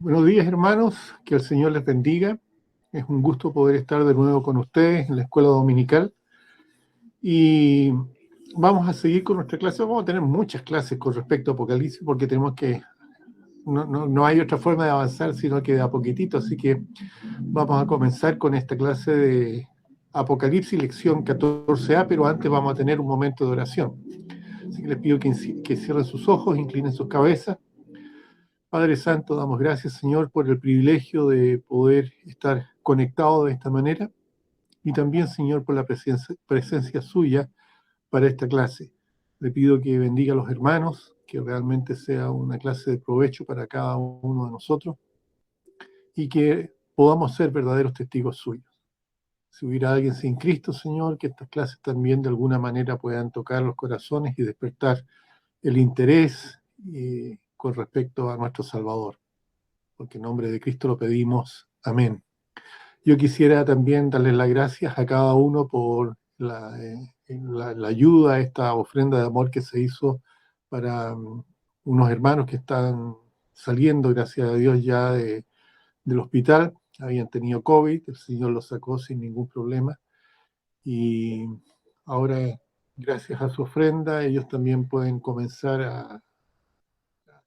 Buenos días, hermanos, que el Señor les bendiga. Es un gusto poder estar de nuevo con ustedes en la escuela dominical. Y vamos a seguir con nuestra clase. Vamos a tener muchas clases con respecto a Apocalipsis porque tenemos que, no hay otra forma de avanzar sino que de a poquitito. Así que vamos a comenzar con esta clase de Apocalipsis, lección 14a, pero antes vamos a tener un momento de oración. Así que les pido que cierren sus ojos, inclinen sus cabezas. Padre Santo, damos gracias, Señor, por el privilegio de poder estar conectado de esta manera y también, Señor, por la presencia suya para esta clase. Le pido que bendiga a los hermanos, que realmente sea una clase de provecho para cada uno de nosotros y que podamos ser verdaderos testigos suyos. Si hubiera alguien sin Cristo, Señor, que estas clases también de alguna manera puedan tocar los corazones y despertar el interés con respecto a nuestro Salvador. Porque en nombre de Cristo lo pedimos. Amén. Yo quisiera también darles las gracias a cada uno por la ayuda, esta ofrenda de amor que se hizo para unos hermanos que están saliendo, gracias a Dios, ya del hospital. Habían tenido COVID, el Señor los sacó sin ningún problema. Y ahora, gracias a su ofrenda, ellos también pueden comenzar a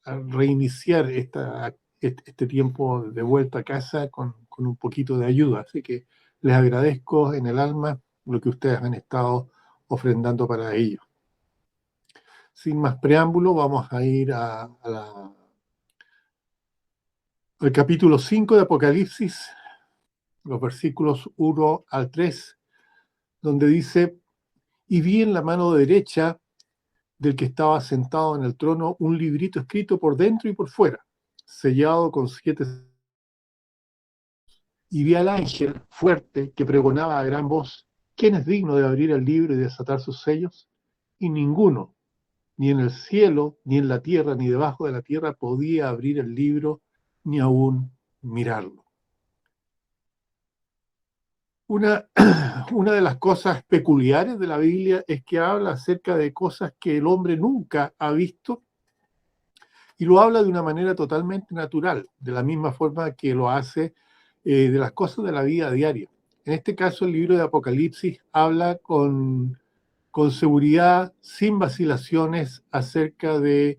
reiniciar este tiempo de vuelta a casa con un poquito de ayuda. Así que les agradezco en el alma lo que ustedes han estado ofrendando para ello. Sin más preámbulo, vamos a ir al capítulo 5 de Apocalipsis, los versículos 1 al 3, donde dice: y vi en la mano derecha del que estaba sentado en el trono un librito escrito por dentro y por fuera, sellado con 7. Y vi al ángel fuerte que pregonaba a gran voz: ¿quién es digno de abrir el libro y desatar sus sellos? Y ninguno, ni en el cielo, ni en la tierra, ni debajo de la tierra, podía abrir el libro, ni aún mirarlo. Una, una de las cosas peculiares de la Biblia es que habla acerca de cosas que el hombre nunca ha visto, y lo habla de una manera totalmente natural, de la misma forma que lo hace de las cosas de la vida diaria. En este caso, el libro de Apocalipsis habla con seguridad, sin vacilaciones, acerca de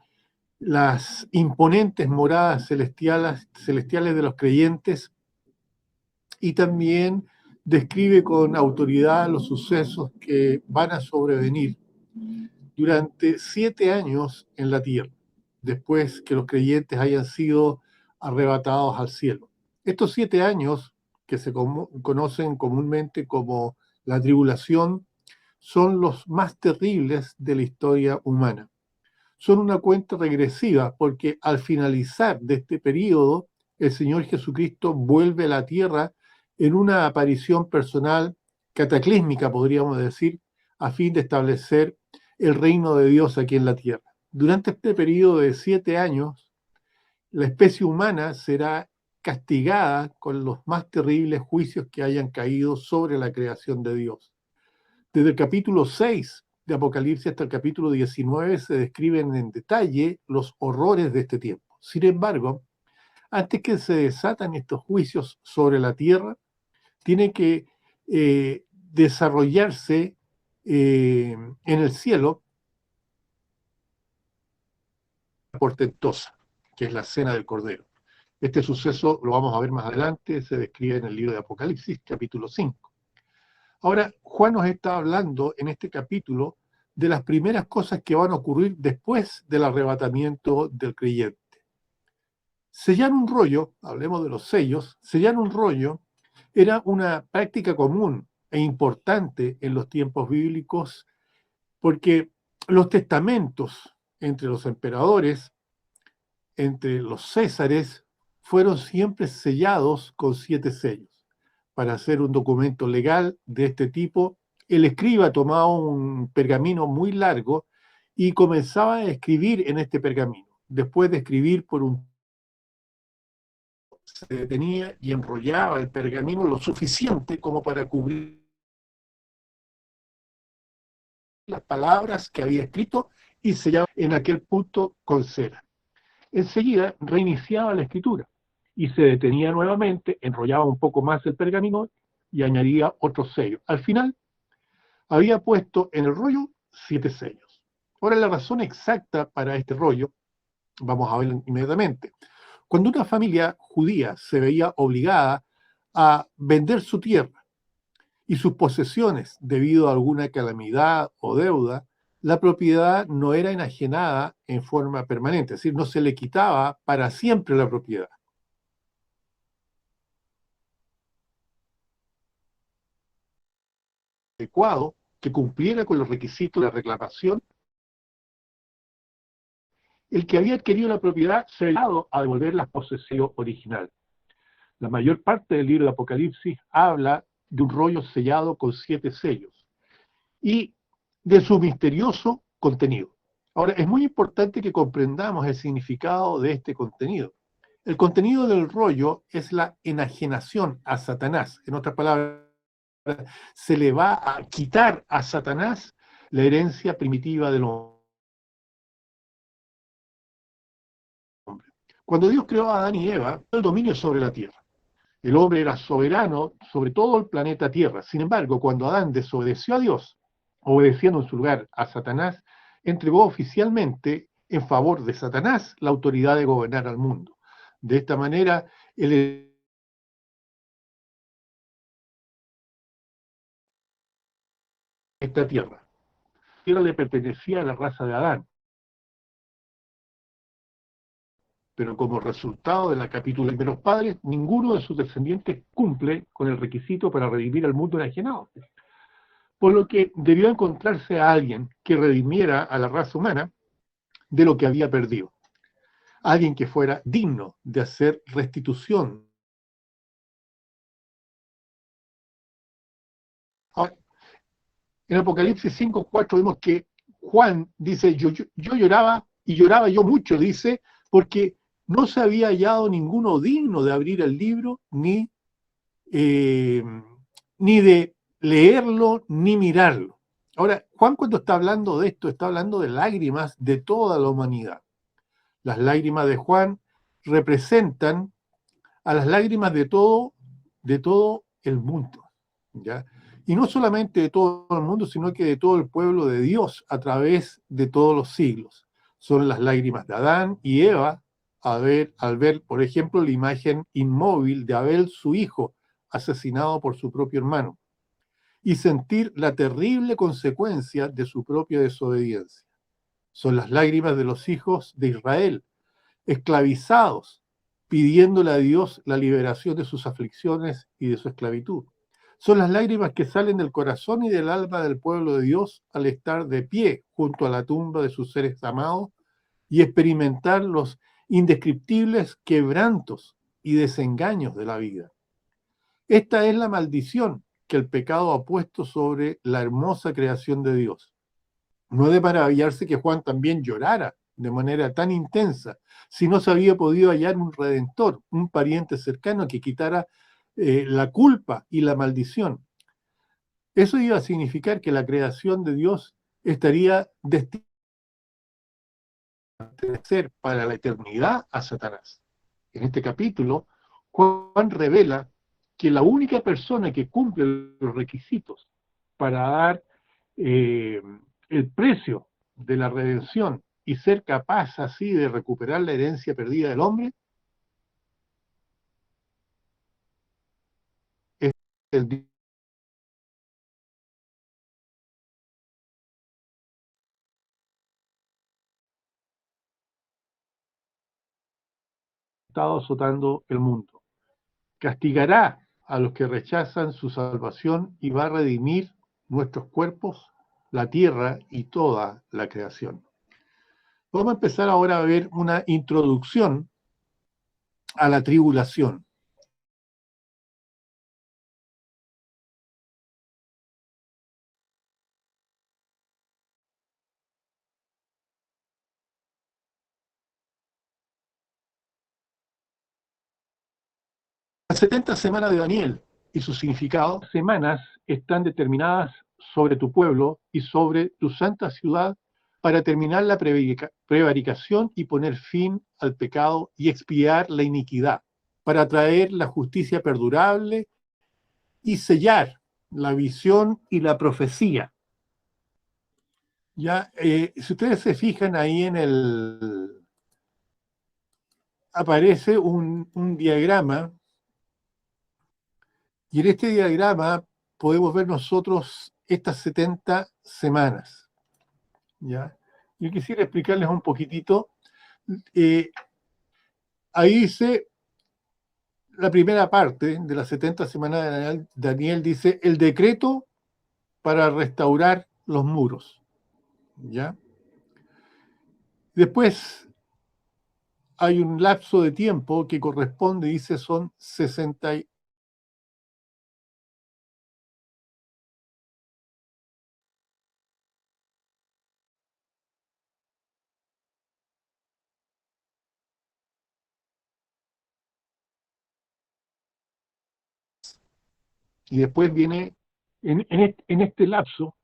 las imponentes moradas celestiales de los creyentes, y también describe con autoridad los sucesos que van a sobrevenir durante 7 años en la tierra, después que los creyentes hayan sido arrebatados al cielo. Estos 7 años, que se conocen comúnmente como la tribulación, son los más terribles de la historia humana. Son una cuenta regresiva porque al finalizar de este periodo, el Señor Jesucristo vuelve a la tierra en una aparición personal cataclísmica, podríamos decir, a fin de establecer el reino de Dios aquí en la tierra. Durante este periodo de 7 años, la especie humana será castigada con los más terribles juicios que hayan caído sobre la creación de Dios. Desde el capítulo 6 de Apocalipsis hasta el capítulo 19 se describen en detalle los horrores de este tiempo. Sin embargo, antes que se desatan estos juicios sobre la tierra, tiene que desarrollarse en el cielo portentosa, que es la cena del Cordero. Este suceso lo vamos a ver más adelante, se describe en el libro de Apocalipsis, capítulo 5. Ahora, Juan nos está hablando en este capítulo de las primeras cosas que van a ocurrir después del arrebatamiento del creyente. Sellar un rollo, hablemos de los sellos, sellar un rollo era una práctica común e importante en los tiempos bíblicos, porque los testamentos entre los emperadores, entre los césares, fueron siempre sellados con 7 sellos. Para hacer un documento legal de este tipo, el escriba tomaba un pergamino muy largo y comenzaba a escribir en este pergamino. Después de escribir por un se detenía y enrollaba el pergamino lo suficiente como para cubrir las palabras que había escrito y sellaba en aquel punto con cera. Enseguida reiniciaba la escritura. y se detenía nuevamente, enrollaba un poco más el pergamino y añadía otros sellos. Al final había puesto en el rollo 7 sellos. Ahora, la razón exacta para este rollo, vamos a verlo inmediatamente. Cuando una familia judía se veía obligada a vender su tierra y sus posesiones debido a alguna calamidad o deuda, la propiedad no era enajenada en forma permanente, es decir, no se le quitaba para siempre la propiedad. Adecuado que cumpliera con los requisitos de la reclamación, el que había adquirido la propiedad se había dado a devolver la posesión original. La mayor parte del libro de Apocalipsis habla de un rollo sellado con 7 sellos y de su misterioso contenido. Ahora, es muy importante que comprendamos el significado de este contenido. El contenido del rollo es la enajenación a Satanás. En otras palabras, se le va a quitar a Satanás la herencia primitiva del hombre. Cuando Dios creó a Adán y Eva, el dominio sobre la tierra. El hombre era soberano sobre todo el planeta Tierra. Sin embargo, cuando Adán desobedeció a Dios, obedeciendo en su lugar a Satanás, entregó oficialmente en favor de Satanás la autoridad de gobernar al mundo. De esta manera, esta tierra. La tierra le pertenecía a la raza de Adán, pero como resultado de la capitulación de los padres, ninguno de sus descendientes cumple con el requisito para redimir al mundo enajenado. Por lo que debió encontrarse a alguien que redimiera a la raza humana de lo que había perdido. Alguien que fuera digno de hacer restitución. Ahora, en Apocalipsis 5:4 vemos que Juan dice, yo lloraba y lloraba yo mucho, dice, porque no se había hallado ninguno digno de abrir el libro, ni de leerlo, ni mirarlo. Ahora, Juan cuando está hablando de esto, está hablando de lágrimas de toda la humanidad. Las lágrimas de Juan representan a las lágrimas de todo el mundo, ¿ya? Y no solamente de todo el mundo, sino que de todo el pueblo de Dios a través de todos los siglos. Son las lágrimas de Adán y Eva al ver, por ejemplo, la imagen inmóvil de Abel, su hijo, asesinado por su propio hermano, y sentir la terrible consecuencia de su propia desobediencia. Son las lágrimas de los hijos de Israel, esclavizados, pidiéndole a Dios la liberación de sus aflicciones y de su esclavitud. Son las lágrimas que salen del corazón y del alma del pueblo de Dios al estar de pie junto a la tumba de sus seres amados y experimentar los indescriptibles quebrantos y desengaños de la vida. Esta es la maldición que el pecado ha puesto sobre la hermosa creación de Dios. No es de maravillarse que Juan también llorara de manera tan intensa si no se había podido hallar un redentor, un pariente cercano que quitara la culpa y la maldición. Eso iba a significar que la creación de Dios estaría destinada a pertenecer para la eternidad a Satanás. En este capítulo, Juan revela que la única persona que cumple los requisitos para dar el precio de la redención y ser capaz así de recuperar la herencia perdida del hombre es el Dios que está azotando el mundo. Castigará a los que rechazan su salvación y va a redimir nuestros cuerpos, la tierra y toda la creación. Vamos a empezar ahora a ver una introducción a la tribulación. Las 70 semanas de Daniel y su significado, semanas están determinadas sobre tu pueblo y sobre tu santa ciudad para terminar la prevaricación y poner fin al pecado y expiar la iniquidad. para traer la justicia perdurable y sellar la visión y la profecía. Ya, si ustedes se fijan ahí aparece un diagrama, y en este diagrama podemos ver nosotros estas 70 semanas. ¿Ya? Yo quisiera explicarles un poquitito. Ahí dice, la primera parte de las 70 semanas de Daniel dice, el decreto para restaurar los muros. ¿Ya? Después hay un lapso de tiempo que corresponde, dice, son 60. Y después viene, en este lapso,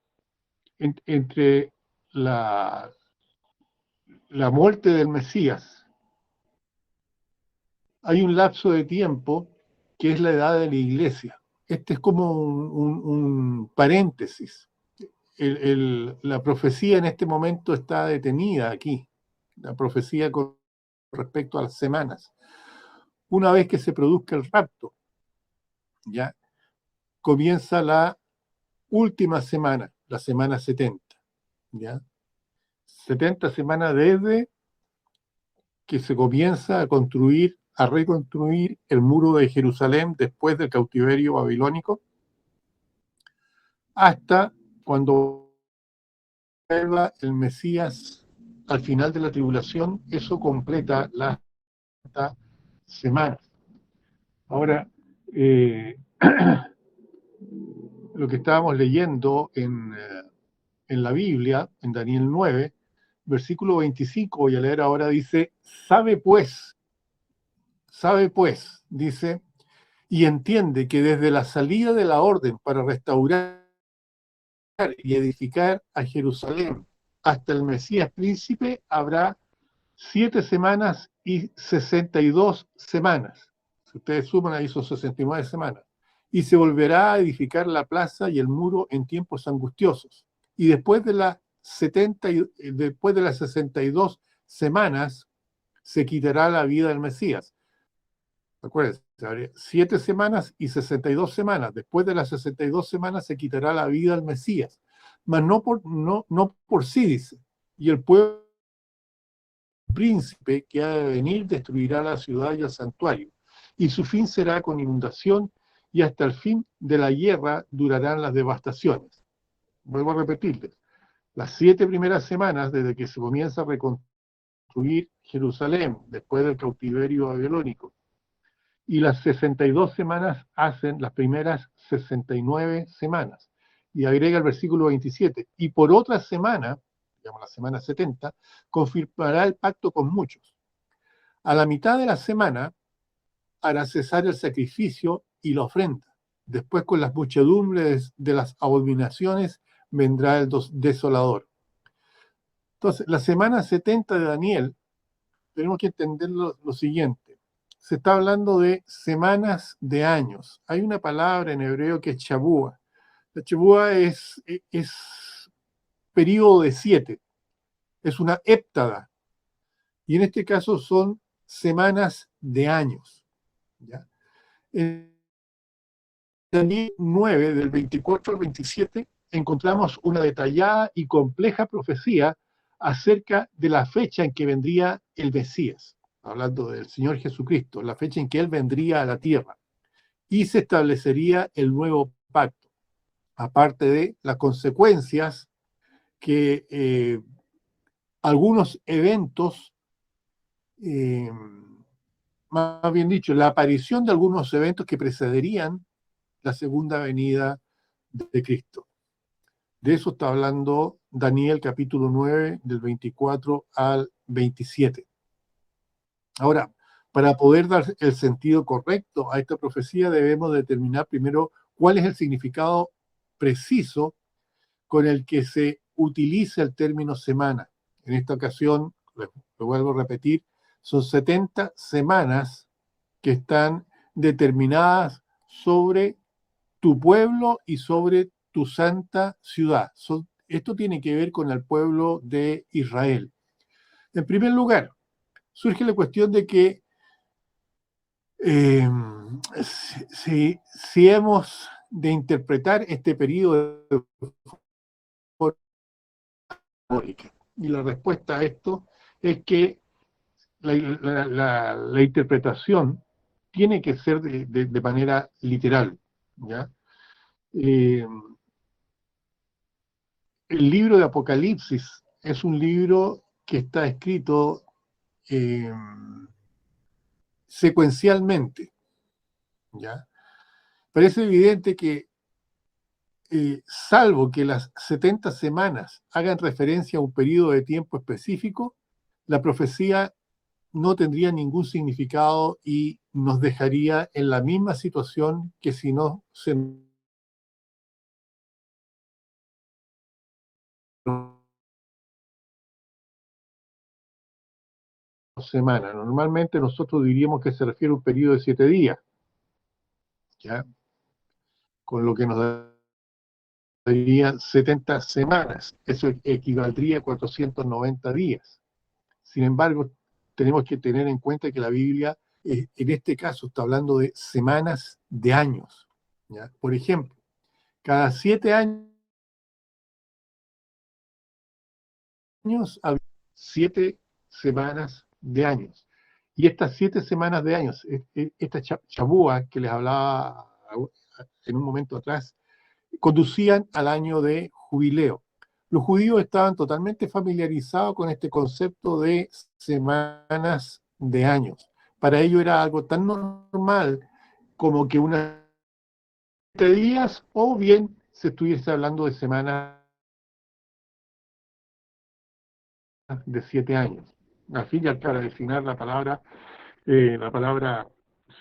entre la muerte del Mesías, hay un lapso de tiempo que es la edad de la iglesia. Este es como un paréntesis. La profecía en este momento está detenida aquí, la profecía con respecto a las semanas. Una vez que se produzca el rapto, ya comienza la última semana, la semana 70, ¿ya? 70 semanas desde que se comienza a reconstruir el muro de Jerusalén después del cautiverio babilónico, hasta cuando vuelva el Mesías al final de la tribulación. Eso completa las semanas. Ahora, lo que estábamos leyendo en la Biblia, en Daniel 9, versículo 25, voy a leer ahora, dice, sabe pues, dice, y entiende que desde la salida de la orden para restaurar y edificar a Jerusalén hasta el Mesías príncipe habrá 7 semanas y 62 semanas. Si ustedes suman ahí son 69 semanas. Y se volverá a edificar la plaza y el muro en tiempos angustiosos. Y después de las 62 semanas se quitará la vida del Mesías. Acuérdense, 7 semanas y 62 semanas. Después de las 62 semanas se quitará la vida al Mesías. Mas no por sí, dice. Y el pueblo príncipe que ha de venir destruirá la ciudad y el santuario. Y su fin será con inundación, y hasta el fin de la guerra durarán las devastaciones. Vuelvo a repetirles. Las 7 primeras semanas, desde que se comienza a reconstruir Jerusalén, después del cautiverio babilónico, y las 62 semanas hacen las primeras 69 semanas. Y agrega el versículo 27, y por otra semana, digamos la semana 70, confirmará el pacto con muchos. A la mitad de la semana hará cesar el sacrificio y la ofrenda. Después, con las muchedumbres de las abominaciones, vendrá el desolador. Entonces, la semana 70 de Daniel, tenemos que entender lo siguiente. Se está hablando de semanas de años. Hay una palabra en hebreo que es chabúa. La chabúa es periodo de 7. Es una héptada. Y en este caso son semanas de años. ¿Ya? En Daniel 9, del 24 al 27, encontramos una detallada y compleja profecía acerca de la fecha en que vendría el Mesías, hablando del Señor Jesucristo, la fecha en que Él vendría a la tierra, y se establecería el nuevo pacto, aparte de las consecuencias que algunos eventos, eh, más bien dicho, la aparición de algunos eventos que precederían la segunda venida de Cristo. De eso está hablando Daniel capítulo 9, del 24 al 27. Ahora, para poder dar el sentido correcto a esta profecía, debemos determinar primero cuál es el significado preciso con el que se utiliza el término semana. En esta ocasión, lo vuelvo a repetir, son 70 semanas que están determinadas sobre tu pueblo y sobre tu santa ciudad. Esto tiene que ver con el pueblo de Israel. En primer lugar, surge la cuestión de que si hemos de interpretar este periodo de forma histórica, y la respuesta a esto es que la interpretación tiene que ser de manera literal, ¿ya? Eh, el libro de Apocalipsis es un libro que está escrito eh, secuencialmente, ¿ya? Parece evidente que, salvo que las 70 semanas hagan referencia a un periodo de tiempo específico, la profecía no tendría ningún significado y nos dejaría en la misma situación que si no se semana. Normalmente nosotros diríamos que se refiere a un periodo de 7 días, ¿ya? Con lo que nos darían 70 semanas. Eso equivaldría a 490 días. Sin embargo, tenemos que tener en cuenta que la Biblia, en este caso, está hablando de semanas de años, ¿ya? Por ejemplo, cada 7 años había 7 semanas de años. Y estas 7 semanas de años, esta chabúa que les hablaba en un momento atrás, conducían al año de jubileo. Los judíos estaban totalmente familiarizados con este concepto de semanas de años. Para ellos era algo tan normal como que unas 7 días o bien se estuviese hablando de semanas de 7 años. Al fin y al cabo, para designar la palabra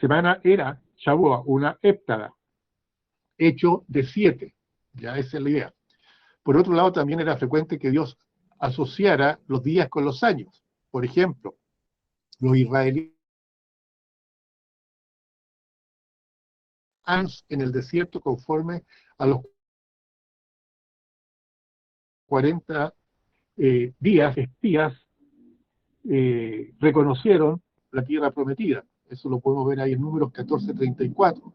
semana era Shavuot, una héptada, hecho de 7. Ya esa es la idea. Por otro lado, también era frecuente que Dios asociara los días con los años. Por ejemplo, los israelíes en el desierto conforme a los 40 espías, reconocieron la tierra prometida. Eso lo podemos ver ahí en Números 14:34.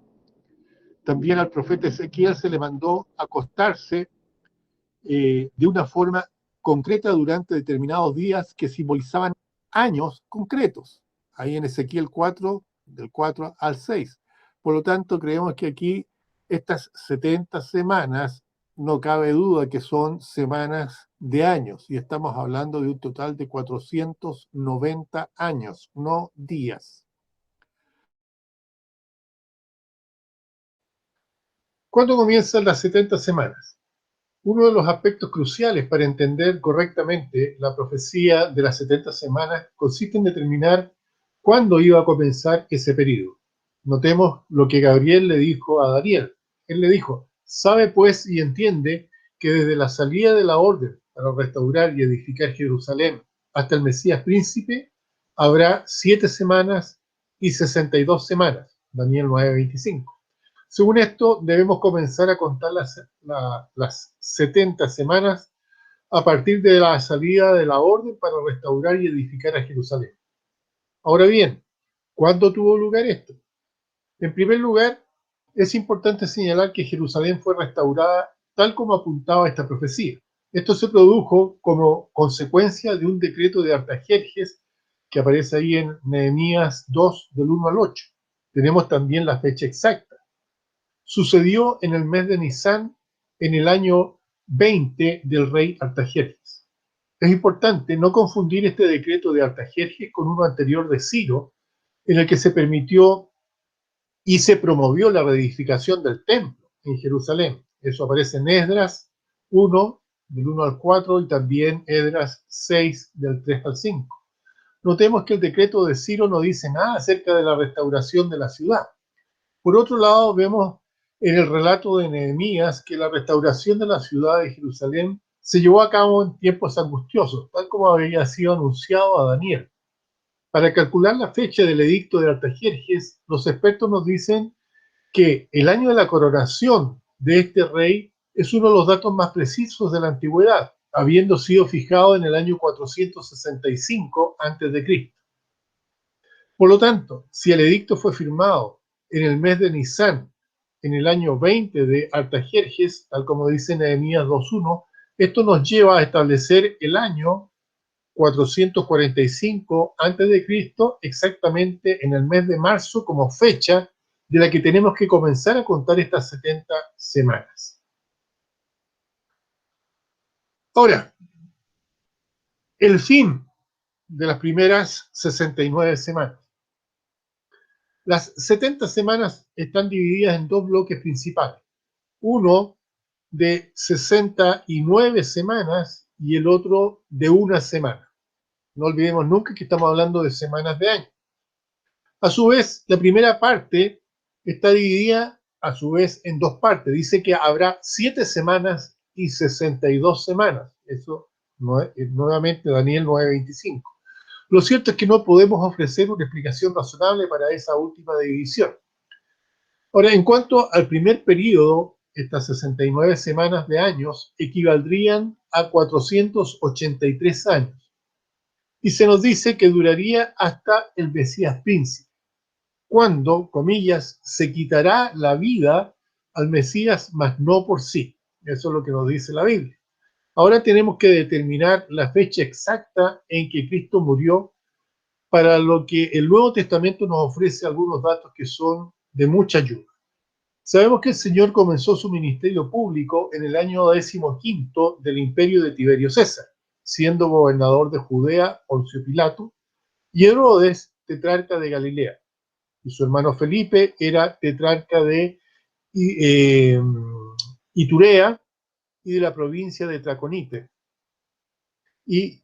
También al profeta Ezequiel se le mandó acostarse de una forma concreta durante determinados días que simbolizaban años concretos. Ahí en Ezequiel 4, del 4 al 6. Por lo tanto, creemos que aquí estas 70 semanas, no cabe duda que son semanas de años, y estamos hablando de un total de 490 años, no días. ¿Cuándo comienzan las 70 semanas? Uno de los aspectos cruciales para entender correctamente la profecía de las 70 semanas consiste en determinar cuándo iba a comenzar ese periodo. Notemos lo que Gabriel le dijo a Daniel. Él le dijo: sabe pues y entiende que desde la salida de la orden para restaurar y edificar Jerusalén hasta el Mesías príncipe habrá 7 semanas y 62 semanas. Daniel 9:25. Según esto, debemos comenzar a contar las 70 semanas a partir de la salida de la orden para restaurar y edificar a Jerusalén. Ahora bien, ¿cuándo tuvo lugar esto? En primer lugar, es importante señalar que Jerusalén fue restaurada tal como apuntaba esta profecía. Esto se produjo como consecuencia de un decreto de Artajerjes que aparece ahí en Nehemías 2, del 1 al 8. Tenemos también la fecha exacta. Sucedió en el mes de Nisán, en el año 20 del rey Artajerjes. Es importante no confundir este decreto de Artajerjes con uno anterior de Ciro, en el que se permitió y se promovió la reedificación del templo en Jerusalén. Eso aparece en Esdras 1, del 1 al 4, y también Esdras 6, del 3 al 5. Notemos que el decreto de Ciro no dice nada acerca de la restauración de la ciudad. Por otro lado, vemos en el relato de Nehemías que la restauración de la ciudad de Jerusalén se llevó a cabo en tiempos angustiosos, tal como había sido anunciado a Daniel. Para calcular la fecha del edicto de Artajerjes, los expertos nos dicen que el año de la coronación de este rey es uno de los datos más precisos de la antigüedad, habiendo sido fijado en el año 465 a.C. Por lo tanto, si el edicto fue firmado en el mes de Nisan, en el año 20 de Artajerjes, tal como dice Nehemías 2.1, esto nos lleva a establecer el año 445 a.C., exactamente en el mes de marzo, como fecha de la que tenemos que comenzar a contar estas 70 semanas. Ahora, el fin de las primeras 69 semanas. Las 70 semanas están divididas en dos bloques principales. Uno de 69 semanas y el otro de una semana. No olvidemos nunca que estamos hablando de semanas de año. A su vez, la primera parte está dividida a su vez en dos partes. Dice que habrá 7 semanas y 62 semanas. Eso nuevamente Daniel 9:25. Lo cierto es que no podemos ofrecer una explicación razonable para esa última división. Ahora, en cuanto al primer periodo, estas 69 semanas de años equivaldrían a 483 años. Y se nos dice que duraría hasta el Mesías príncipe, cuando, comillas, se quitará la vida al Mesías, mas no por sí. Eso es lo que nos dice la Biblia. Ahora tenemos que determinar la fecha exacta en que Cristo murió, para lo que el Nuevo Testamento nos ofrece algunos datos que son de mucha ayuda. Sabemos que el Señor comenzó su ministerio público en el año 15 del imperio de Tiberio César, siendo gobernador de Judea Poncio Pilato, y Herodes, tetrarca de Galilea, y su hermano Felipe era tetrarca de Iturea y de la provincia de Traconite, y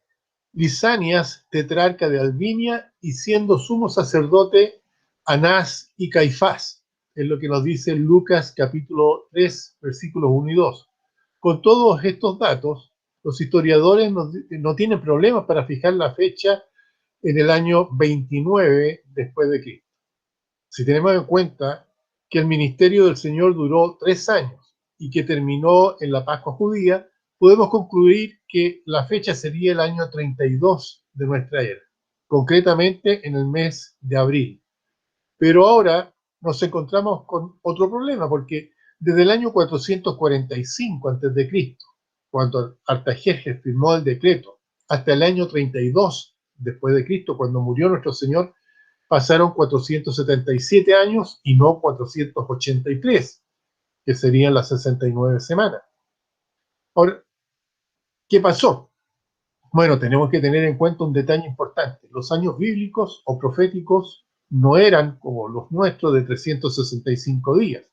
Lisanias, tetrarca de Albinia, y siendo sumo sacerdote Anás y Caifás, es lo que nos dice Lucas capítulo 3, versículos 1 y 2. Con todos estos datos, los historiadores no tienen problemas para fijar la fecha en el año 29 después de Cristo. Si tenemos en cuenta que el ministerio del Señor duró 3 años y que terminó en la Pascua judía, podemos concluir que la fecha sería el año 32 de nuestra era, concretamente en el mes de abril. Pero ahora nos encontramos con otro problema, porque desde el año 445 a.C., cuando Artajerjes firmó el decreto, hasta el año 32 después de Cristo, cuando murió nuestro Señor, pasaron 477 años y no 483, que serían las 69 semanas. Ahora, ¿qué pasó? Bueno, tenemos que tener en cuenta un detalle importante. Los años bíblicos o proféticos no eran como los nuestros de 365 días,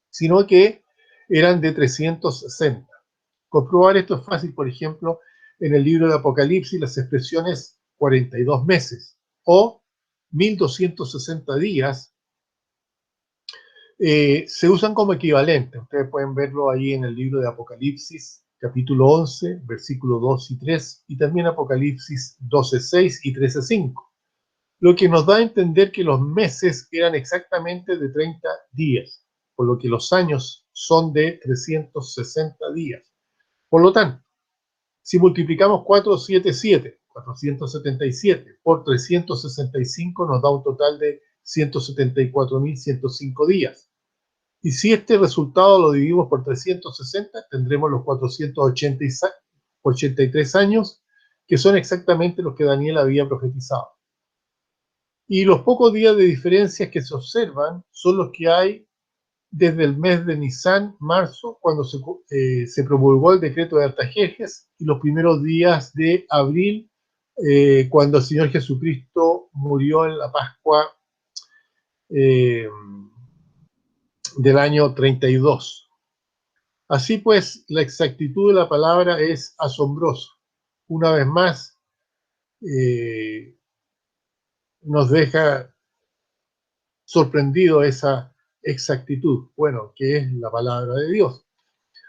sino que eran de 360. Comprobar esto es fácil, por ejemplo, en el libro de Apocalipsis, las expresiones 42 meses o 1260 días se usan como equivalente. Ustedes pueden verlo ahí en el libro de Apocalipsis, capítulo 11, versículos 2 y 3, y también Apocalipsis 12:6 y 13:5, lo que nos da a entender que los meses eran exactamente de 30 días, por lo que los años son de 360 días. Por lo tanto, si multiplicamos 477 por 365, nos da un total de 174.105 días. Y si este resultado lo dividimos por 360, tendremos los 483 años, que son exactamente los que Daniel había profetizado. Y los pocos días de diferencia que se observan son los que hay desde el mes de Nisan, marzo, cuando se promulgó el decreto de Artajerjes, y los primeros días de abril, cuando el Señor Jesucristo murió en la Pascua del año 32. Así pues, la exactitud de la palabra es asombrosa. Una vez más, nos deja sorprendido esa exactitud, bueno, que es la palabra de Dios.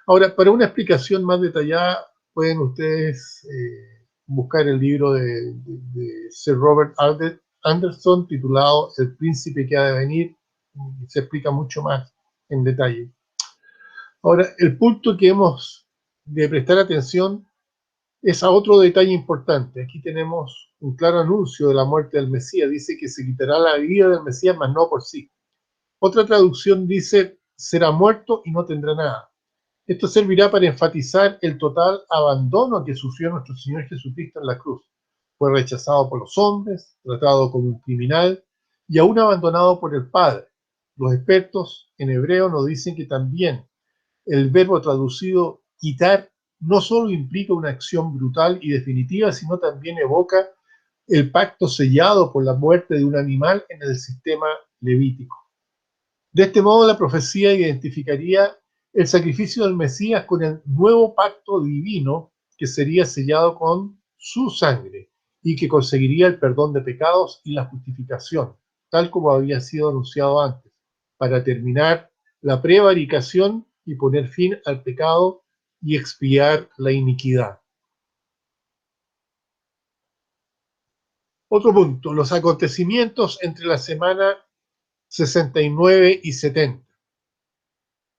Ahora, para una explicación más detallada, pueden ustedes buscar el libro de Sir Robert Anderson titulado El príncipe que ha de venir, y se explica mucho más en detalle. Ahora, el punto que hemos de prestar atención es a otro detalle importante. Aquí tenemos un claro anuncio de la muerte del Mesías. Dice que se quitará la vida del Mesías, mas no por sí. Otra traducción dice, será muerto y no tendrá nada. Esto servirá para enfatizar el total abandono que sufrió nuestro Señor Jesucristo en la cruz. Fue rechazado por los hombres, tratado como un criminal y aún abandonado por el Padre. Los expertos en hebreo nos dicen que también el verbo traducido quitar no solo implica una acción brutal y definitiva, sino también evoca el pacto sellado por la muerte de un animal en el sistema levítico. De este modo, la profecía identificaría el sacrificio del Mesías con el nuevo pacto divino que sería sellado con su sangre y que conseguiría el perdón de pecados y la justificación, tal como había sido anunciado antes, para terminar la prevaricación y poner fin al pecado y expiar la iniquidad. Otro punto, los acontecimientos entre la semana 69 y 70.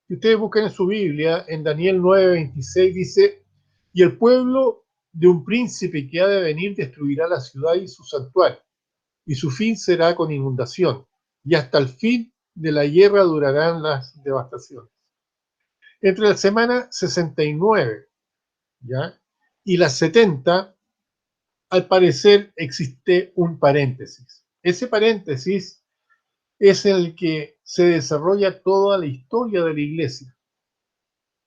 Si ustedes buscan en su Biblia, en Daniel 9:26 dice, y el pueblo de un príncipe que ha de venir destruirá la ciudad y su santuario, y su fin será con inundación, y hasta el fin de la guerra durarán las devastaciones. Entre la semana 69, ¿ya?, y las 70, al parecer existe un paréntesis. Ese paréntesis es el que se desarrolla toda la historia de la iglesia.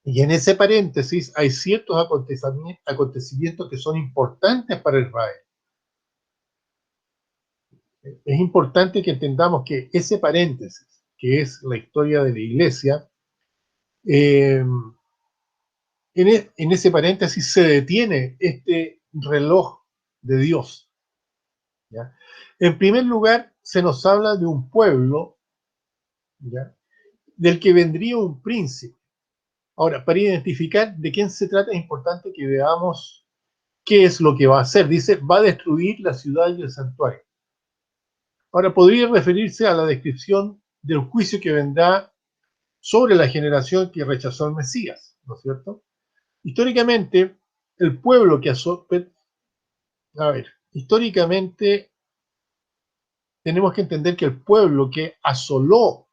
Y en ese paréntesis hay ciertos acontecimientos que son importantes para Israel. Es importante que entendamos que ese paréntesis, que es la historia de la iglesia, en ese paréntesis se detiene este reloj de Dios, ¿ya? En primer lugar, se nos habla de un pueblo, ¿ya?, del que vendría un príncipe. Ahora, para identificar de quién se trata, es importante que veamos qué es lo que va a hacer. Dice, va a destruir la ciudad y el santuario. Ahora, podría referirse a la descripción del juicio que vendrá sobre la generación que rechazó al Mesías, ¿no es cierto? Históricamente, el pueblo que históricamente tenemos que entender que el pueblo que asoló,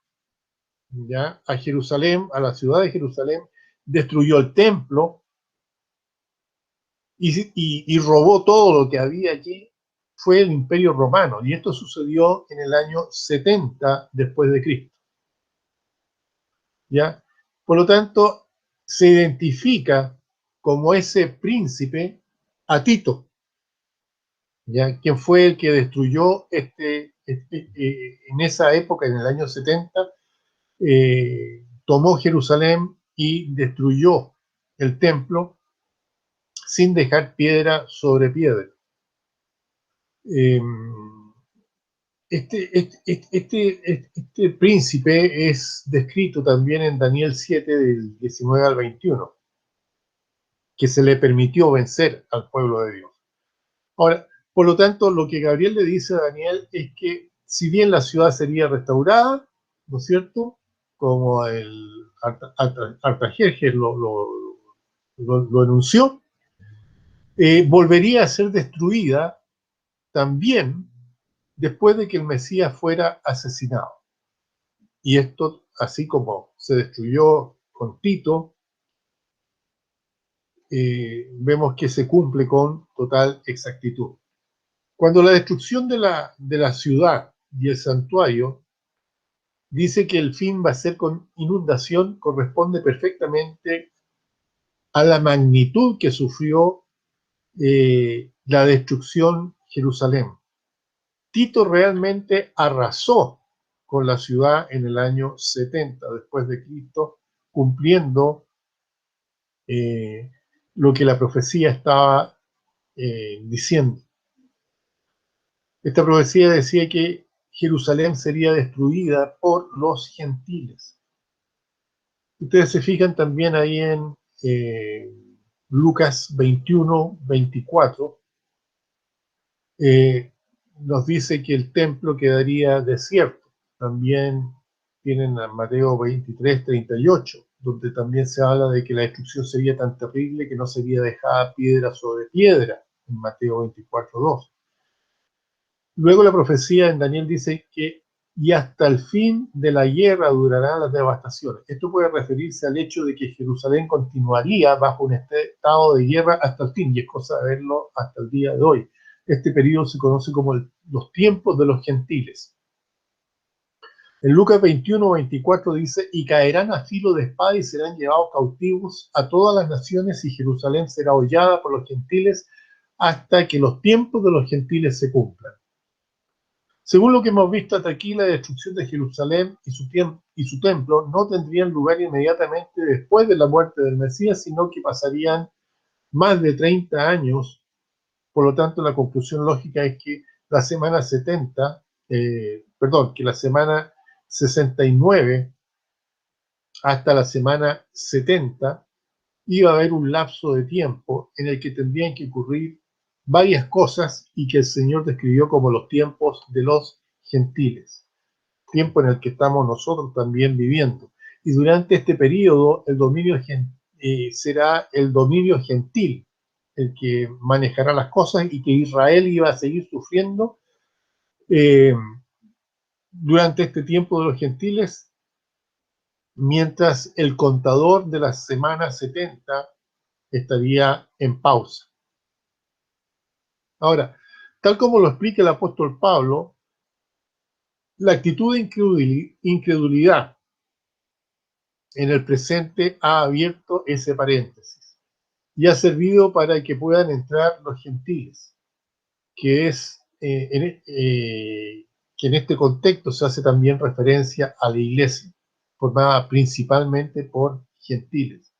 ¿ya?, a Jerusalén, a la ciudad de Jerusalén, destruyó el templo y robó todo lo que había allí, fue el Imperio Romano, y esto sucedió en el año 70 después de Cristo, ¿ya? Por lo tanto, se identifica como ese príncipe a Tito, ¿ya?, quien fue el que destruyó en esa época, en el año 70, tomó Jerusalén y destruyó el templo sin dejar piedra sobre piedra. Este príncipe es descrito también en Daniel 7, del 19 al 21, que se le permitió vencer al pueblo de Dios. Ahora, por lo tanto, lo que Gabriel le dice a Daniel es que si bien la ciudad sería restaurada, ¿no es cierto?, como el Artajerjes lo anunció, volvería a ser destruida también después de que el Mesías fuera asesinado. Y esto, así como se destruyó con Tito, vemos que se cumple con total exactitud. Cuando la destrucción de la ciudad y el santuario dice que el fin va a ser con inundación, corresponde perfectamente a la magnitud que sufrió la destrucción Jerusalén. Tito realmente arrasó con la ciudad en el año 70 después de Cristo, cumpliendo lo que la profecía estaba diciendo. Esta profecía decía que Jerusalén sería destruida por los gentiles. Ustedes se fijan también ahí en Lucas 21, 24, nos dice que el templo quedaría desierto. También tienen a Mateo 23:38, donde también se habla de que la destrucción sería tan terrible que no sería dejada piedra sobre piedra, en Mateo 24:2. Luego la profecía en Daniel dice que y hasta el fin de la guerra durarán las devastaciones. Esto puede referirse al hecho de que Jerusalén continuaría bajo un estado de guerra hasta el fin, y es cosa de verlo hasta el día de hoy. Este periodo se conoce como los tiempos de los gentiles. En Lucas 21:24 dice, y caerán a filo de espada y serán llevados cautivos a todas las naciones, y Jerusalén será hollada por los gentiles hasta que los tiempos de los gentiles se cumplan. Según lo que hemos visto hasta aquí, la destrucción de Jerusalén y su templo no tendrían lugar inmediatamente después de la muerte del Mesías, sino que pasarían más de 30 años. Por lo tanto, la conclusión lógica es que la semana 70, que la semana 69 hasta la semana 70 iba a haber un lapso de tiempo en el que tendrían que ocurrir varias cosas y que el Señor describió como los tiempos de los gentiles, tiempo en el que estamos nosotros también viviendo. Y durante este periodo el dominio será el dominio gentil el que manejará las cosas, y que Israel iba a seguir sufriendo durante este tiempo de los gentiles, mientras el contador de la semana 70 estaría en pausa. Ahora, tal como lo explica el apóstol Pablo, la actitud de incredulidad en el presente ha abierto ese paréntesis y ha servido para que puedan entrar los gentiles, que que en este contexto se hace también referencia a la iglesia, formada principalmente por gentiles.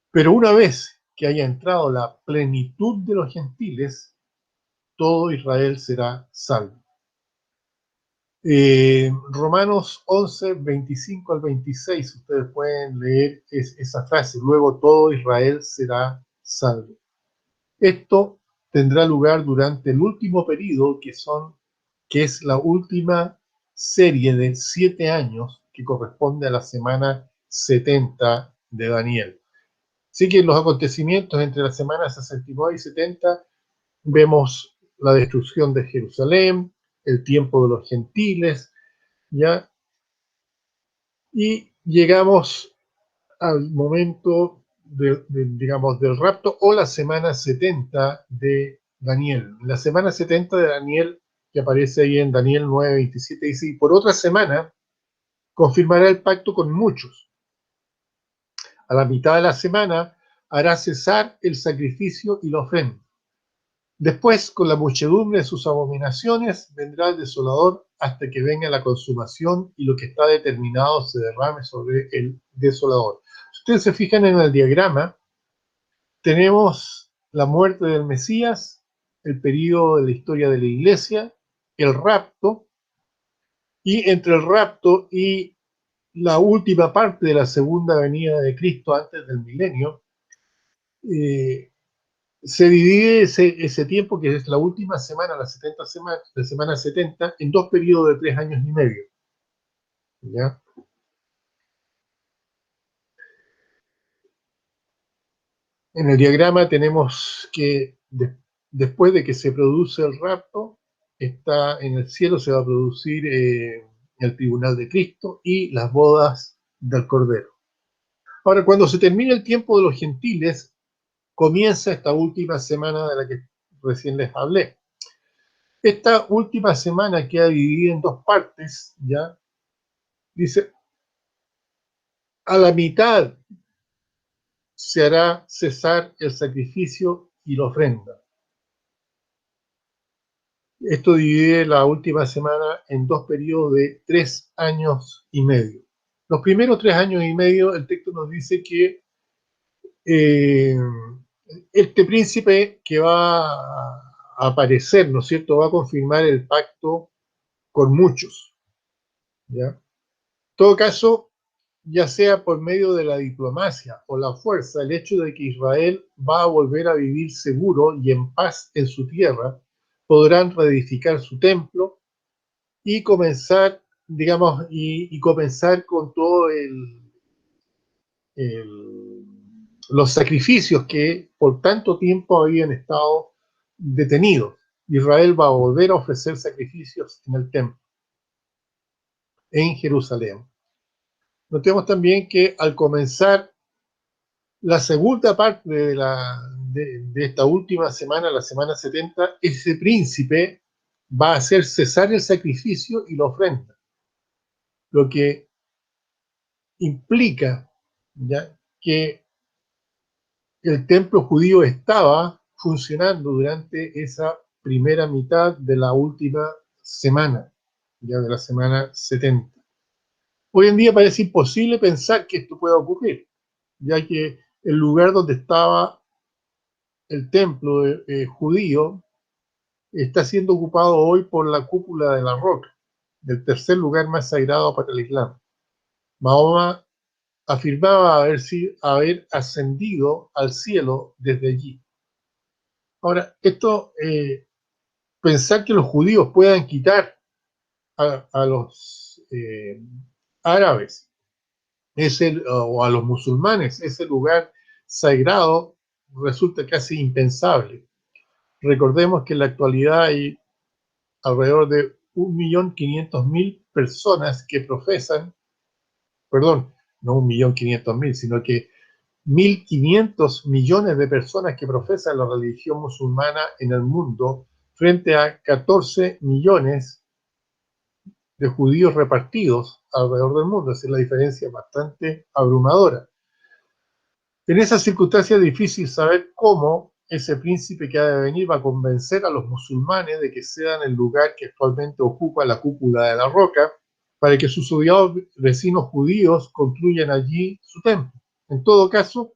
Pero una vez que haya entrado la plenitud de los gentiles, todo Israel será salvo. Romanos 11, 25 al 26, ustedes pueden leer esa frase, luego todo Israel será salvo. Esto tendrá lugar durante el último periodo, que es la última serie de 7 años que corresponde a la semana 70 de Daniel. Así que en los acontecimientos entre las semanas 69 y 70 vemos la destrucción de Jerusalén, el tiempo de los gentiles, ¿ya? Y llegamos al momento digamos, del rapto o la semana 70 de Daniel. La semana 70 de Daniel, que aparece ahí en Daniel 9:27, dice, y por otra semana confirmará el pacto con muchos. A la mitad de la semana hará cesar el sacrificio y la ofrenda. Después, con la muchedumbre de sus abominaciones, vendrá el desolador hasta que venga la consumación y lo que está determinado se derrame sobre el desolador. Si ustedes se fijan en el diagrama, tenemos la muerte del Mesías, el periodo de la historia de la iglesia, el rapto, y entre el rapto y la última parte de la segunda venida de Cristo antes del milenio, se divide ese tiempo, que es la última semana, la semana 70, en dos periodos de 3 años y medio. ¿Ya? En el diagrama tenemos que después de que se produce el rapto, está en el cielo, se va a producir el tribunal de Cristo y las bodas del Cordero. Ahora, cuando se termina el tiempo de los gentiles, comienza esta última semana de la que recién les hablé. Esta última semana queda dividida en dos partes, ¿ya? Dice, a la mitad se hará cesar el sacrificio y la ofrenda. Esto divide la última semana en dos periodos de 3 años y medio. Los primeros 3 años y medio, el texto nos dice que este príncipe que va a aparecer, ¿no es cierto?, va a confirmar el pacto con muchos, ¿ya? En todo caso, ya sea por medio de la diplomacia o la fuerza, el hecho de que Israel va a volver a vivir seguro y en paz en su tierra, podrán reedificar su templo y comenzar, digamos, y comenzar con todo los sacrificios que por tanto tiempo habían estado detenidos. Israel va a volver a ofrecer sacrificios en el templo, en Jerusalén. Notemos también que al comenzar la segunda parte de esta última semana, la semana 70, ese príncipe va a hacer cesar el sacrificio y la ofrenda, lo que implica, ¿ya?, que el templo judío estaba funcionando durante esa primera mitad de la última semana, ya de la semana 70. Hoy en día parece imposible pensar que esto pueda ocurrir, ya que el lugar donde estaba el templo judío está siendo ocupado hoy por la cúpula de la roca, del tercer lugar más sagrado para el Islam. Mahoma afirmaba haber ascendido al cielo desde allí. Ahora, pensar que los judíos puedan quitar a los árabes o a los musulmanes ese lugar sagrado resulta casi impensable. Recordemos que en la actualidad hay alrededor de 1.500.000 personas que profesan, perdón, no 1.500.000, sino que 1.500 millones de personas que profesan la religión musulmana en el mundo, frente a 14 millones de judíos repartidos alrededor del mundo. Así la diferencia es bastante abrumadora. En esas circunstancias es difícil saber cómo ese príncipe que ha de venir va a convencer a los musulmanes de que cedan el lugar que actualmente ocupa la cúpula de la roca para que sus odiados vecinos judíos construyan allí su templo. En todo caso,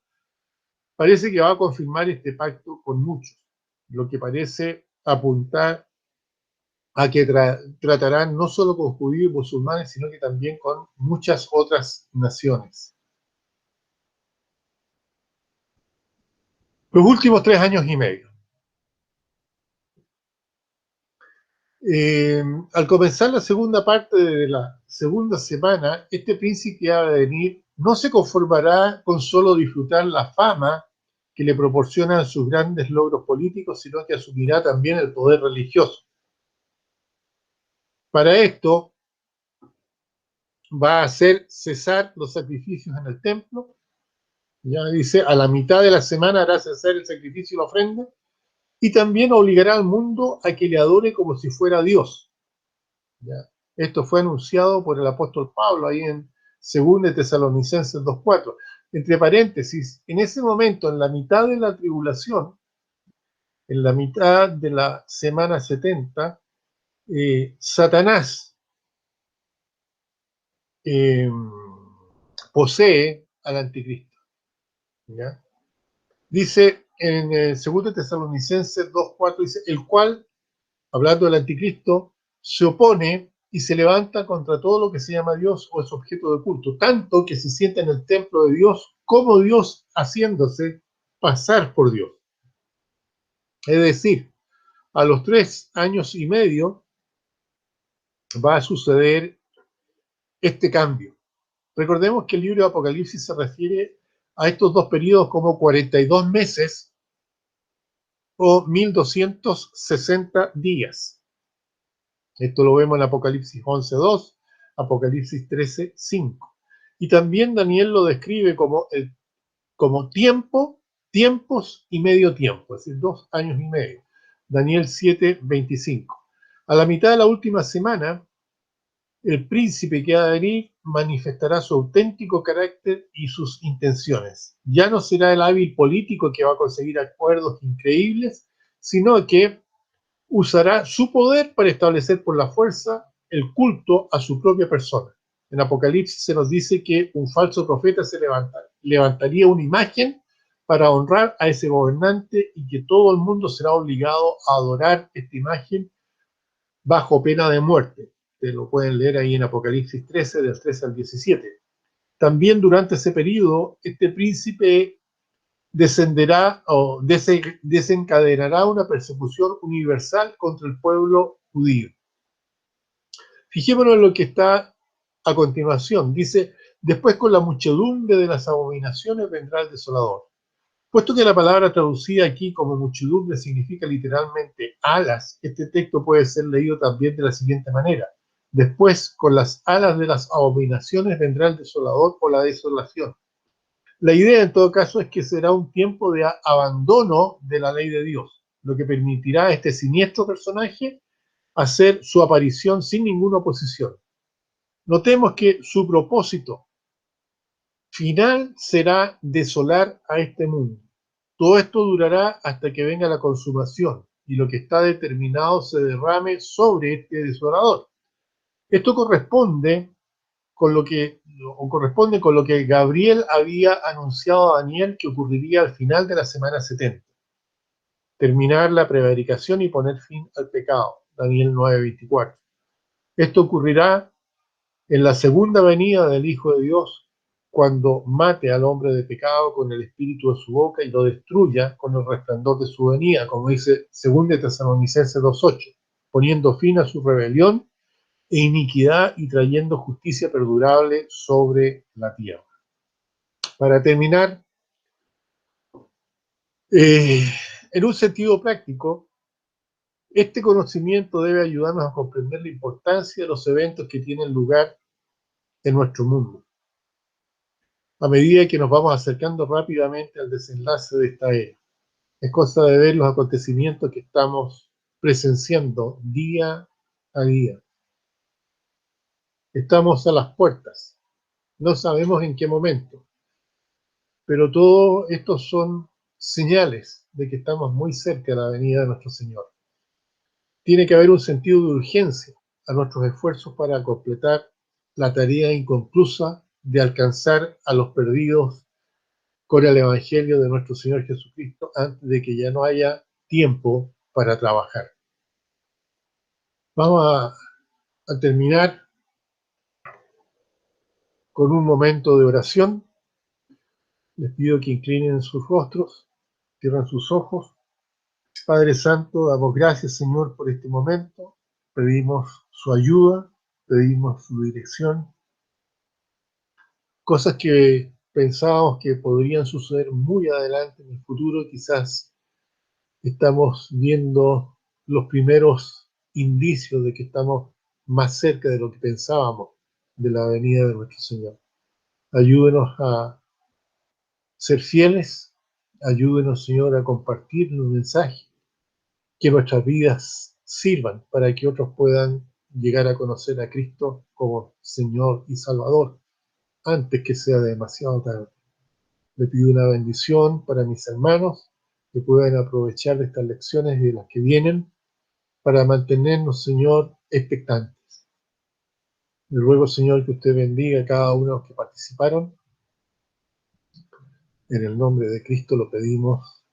parece que va a confirmar este pacto con muchos, lo que parece apuntar a que tratarán no solo con judíos y musulmanes, sino que también con muchas otras naciones. Los últimos 3 años y medio. Al comenzar la segunda parte de la segunda semana, este príncipe que ha de venir no se conformará con solo disfrutar la fama que le proporcionan sus grandes logros políticos, sino que asumirá también el poder religioso. Para esto, va a hacer cesar los sacrificios en el templo. Ya dice, a la mitad de la semana hará cesar el sacrificio y la ofrenda, y también obligará al mundo a que le adore como si fuera Dios. ¿Ya? Esto fue anunciado por el apóstol Pablo ahí en 2 Tesalonicenses 2:4. Entre paréntesis, en ese momento, en la mitad de la tribulación, en la mitad de la semana 70, Satanás posee al anticristo. ¿Ya? Dice en 2 Tesalonicenses 2:4, dice, el cual, hablando del anticristo, se opone y se levanta contra todo lo que se llama Dios o es objeto de culto, tanto que se sienta en el templo de Dios como Dios, haciéndose pasar por Dios. Es decir, a los 3 años y medio va a suceder este cambio. Recordemos que el libro de Apocalipsis se refiere a estos dos periodos como 42 meses o 1260 días. Esto lo vemos en Apocalipsis 11:2, Apocalipsis 13:5. Y también Daniel lo describe como tiempo, tiempos y medio tiempo, es decir, 2 años y medio. Daniel 7:25. A la mitad de la última semana, el príncipe que ha de venir manifestará su auténtico carácter y sus intenciones. Ya no será el hábil político que va a conseguir acuerdos increíbles, sino que usará su poder para establecer por la fuerza el culto a su propia persona. En Apocalipsis se nos dice que un falso profeta levantaría una imagen para honrar a ese gobernante y que todo el mundo será obligado a adorar esta imagen bajo pena de muerte. Te lo pueden leer ahí en Apocalipsis 13, del 13 al 17. También durante ese periodo, este príncipe descenderá o desencadenará una persecución universal contra el pueblo judío. Fijémonos en lo que está a continuación. Dice, después con la muchedumbre de las abominaciones vendrá el desolador. Puesto que la palabra traducida aquí como muchedumbre significa literalmente alas, este texto puede ser leído también de la siguiente manera. Después, con las alas de las abominaciones vendrá el desolador o la desolación. La idea en todo caso es que será un tiempo de abandono de la ley de Dios, lo que permitirá a este siniestro personaje hacer su aparición sin ninguna oposición. Notemos que su propósito final será desolar a este mundo. Todo esto durará hasta que venga la consumación y lo que está determinado se derrame sobre este desolador. Esto corresponde con lo que Gabriel había anunciado a Daniel que ocurriría al final de la semana 70. Terminar la prevaricación y poner fin al pecado. Daniel 9:24. Esto ocurrirá en la segunda venida del Hijo de Dios, cuando mate al hombre de pecado con el espíritu de su boca y lo destruya con el resplandor de su venida, como dice 2 Tesalonicenses 2:8, poniendo fin a su rebelión e iniquidad y trayendo justicia perdurable sobre la tierra. Para terminar, en un sentido práctico, este conocimiento debe ayudarnos a comprender la importancia de los eventos que tienen lugar en nuestro mundo, a medida que nos vamos acercando rápidamente al desenlace de esta era. Es cosa de ver los acontecimientos que estamos presenciando día a día. Estamos a las puertas, no sabemos en qué momento, pero todo esto son señales de que estamos muy cerca de la venida de nuestro Señor. Tiene que haber un sentido de urgencia a nuestros esfuerzos para completar la tarea inconclusa de alcanzar a los perdidos con el Evangelio de nuestro Señor Jesucristo antes de que ya no haya tiempo para trabajar. Vamos a terminar con un momento de oración. Les pido que inclinen sus rostros, cierren sus ojos. Padre Santo, damos gracias, Señor, por este momento. Pedimos su ayuda, pedimos su dirección. Cosas que pensábamos que podrían suceder muy adelante en el futuro, quizás estamos viendo los primeros indicios de que estamos más cerca de lo que pensábamos de la venida de nuestro Señor. Ayúdenos a ser fieles, ayúdenos, Señor, a compartir los mensajes, que nuestras vidas sirvan para que otros puedan llegar a conocer a Cristo como Señor y Salvador antes que sea demasiado tarde. Le pido una bendición para mis hermanos que puedan aprovechar de estas lecciones y de las que vienen para mantenernos, Señor, expectantes. Le ruego, Señor, que usted bendiga a cada uno de los que participaron. En el nombre de Cristo lo pedimos.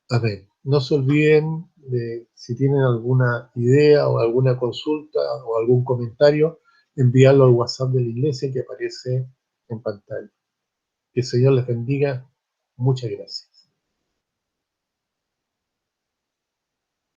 Amén. No se olviden de, si tienen alguna idea o alguna consulta o algún comentario, enviarlo al WhatsApp de la iglesia que aparece en pantalla. Que el Señor les bendiga. Muchas gracias.